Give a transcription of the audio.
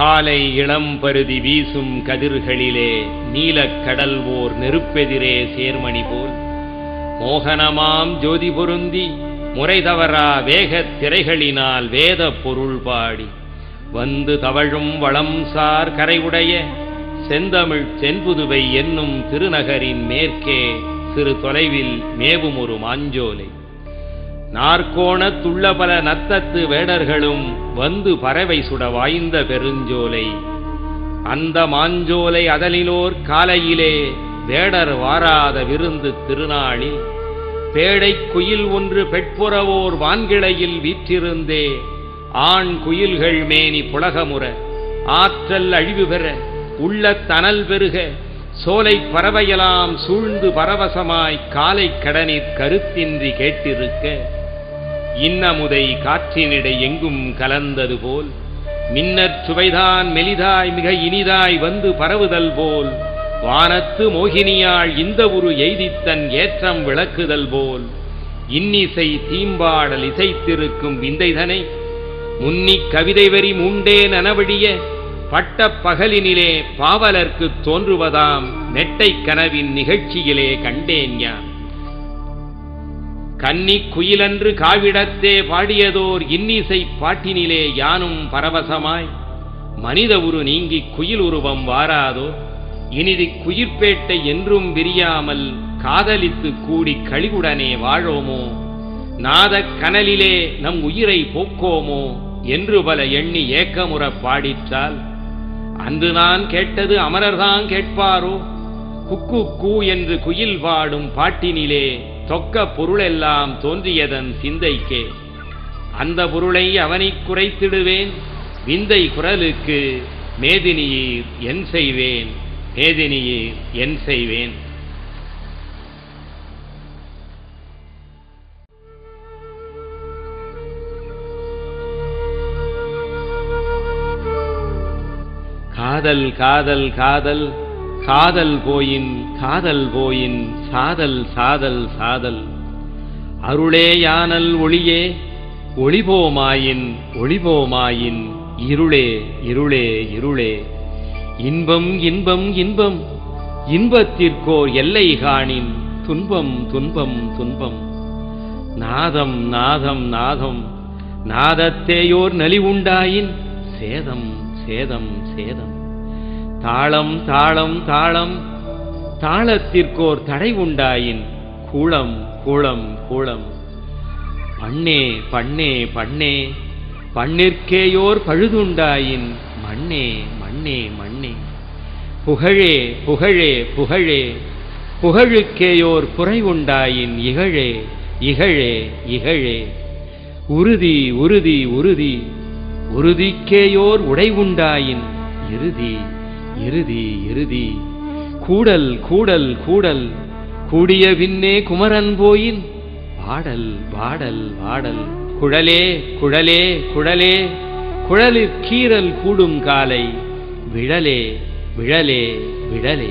காலை இளம் பருதி வீசும் கதிர்களிலே நீலக் கடல் ஓர் நெருப்பெதிரே சேர்மணி போல் மோகனமாம் ஜோதி பொருந்தி முறை தவறா வேகத் திரைகளினால் வேத பொருள் பாடி வந்து தவழும் வளம் சார் கரைவுடைய செந்தமிழ் தென்புதுவை என்னும் திருநகரின் மேற்கே சிறு தொலைவில் மேவும் ஒரு மாஞ்சோலை. நாற்கோணத்துள்ள பல நத்தத்து வேடர்களும் வந்து பறவை சுட வாய்ந்த பெருஞ்சோலை. அந்த மாஞ்சோலை அதலிலோர் காலையிலே வேடர் வாராத விருந்து திருநாளில் பேடை குயில் ஒன்று பெட்புறவோர் வான்கிளையில் வீற்றிருந்தே ஆண் குயில்கள் மேனி புலகமுற ஆற்றல் அழிவு பெற உள்ள தனல் பெருக சோலை பறவையெல்லாம் சூழ்ந்து பரவசமாய் காலை கடனிற் கருத்தின்றி கேட்டிருக்க இன்னமுதை காற்றினிடை எங்கும் கலந்தது போல் மின்னற் சுவைதான் மெலிதாய் மிக இனிதாய் வந்து பரவுதல் போல் வானத்து மோகினியாள் இந்த ஒரு எய்தித்தன் ஏற்றம் விளக்குதல் போல் இன்னிசை தீம்பாடல் இசைத்திருக்கும் விந்தைதனை முன்னிக் கவிதை வரி மூண்டே நனவழிய பட்ட பகலினிலே பாவலர்க்கு தோன்றுவதாம் நெட்டை கனவின் நிகழ்ச்சியிலே கண்டேன் யான். கன்னிக் குயிலன்று காவிடத்தே பாடியதோர் இன்னிசை பாட்டினிலே யானும் பரவசமாய் மனித உரு நீங்கிக் குயில் உருவம் வாராதோ இனிதி குயிர்பேட்டை என்றும் விரியாமல் காதலித்து கூடி கழிவுடனே வாழோமோ நாதக் கனலிலே நம் உயிரை போக்கோமோ என்று பல எண்ணி ஏக்கமுறப் பாடிற்றால் அன்று நான் கேட்டது அமரர்தான் கேட்பாரோ குக்கு கூ என்று குயில் பாடும் பாட்டினிலே தொக்க பொருளெல்லாம் தோன்றியதன் சிந்தைக்கே அந்த பொருளை அவனைக் குறைத்திடுவேன் விந்தை குரலுக்கு மேதினியீர் என் செய்வேன் மேதினியீர் என் செய்வேன். காதல் காதல் காதல் காதல் போயின் சாதல் சாதல் சாதல் அருளே யானல் ஒளியே ஒளிபோமாயின் இருளே இருளே இருளே இன்பம் இன்பம் இன்பம் இன்பத்திற்கோர் எல்லை காணின் துன்பம் துன்பம் துன்பம் நாதம் நாதம் நாதம் நாதத்தேயோர் நலிவுண்டாயின் சேதம் சேதம் சேதம் தாளம் தாளம் தாளம் தாளத்திற்கோர் தடை உண்டாயின் கூளம் கூளம் கூளம் பண்ணே பண்ணே பண்ணே பண்ணிற்கேயோர் பழுதுண்டாயின் மண்ணே மண்ணே மண்ணே புகழே புகழே புகழே புகழுக்கேயோர் புரை உண்டாயின் இகழே இகழே இகழே உறுதி உறுதி உறுதி உறுதிக்கேயோர் உடை உண்டாயின் இறுதி இறுதி இறுதி கூடல் கூடல் கூடல் கூடிய பின்னே குமரன் போயின் பாடல் பாடல் பாடல் குழலே குழலே குழலே குழலிற் கீறல் கூடும் காலை விழலே விழலே விழலே.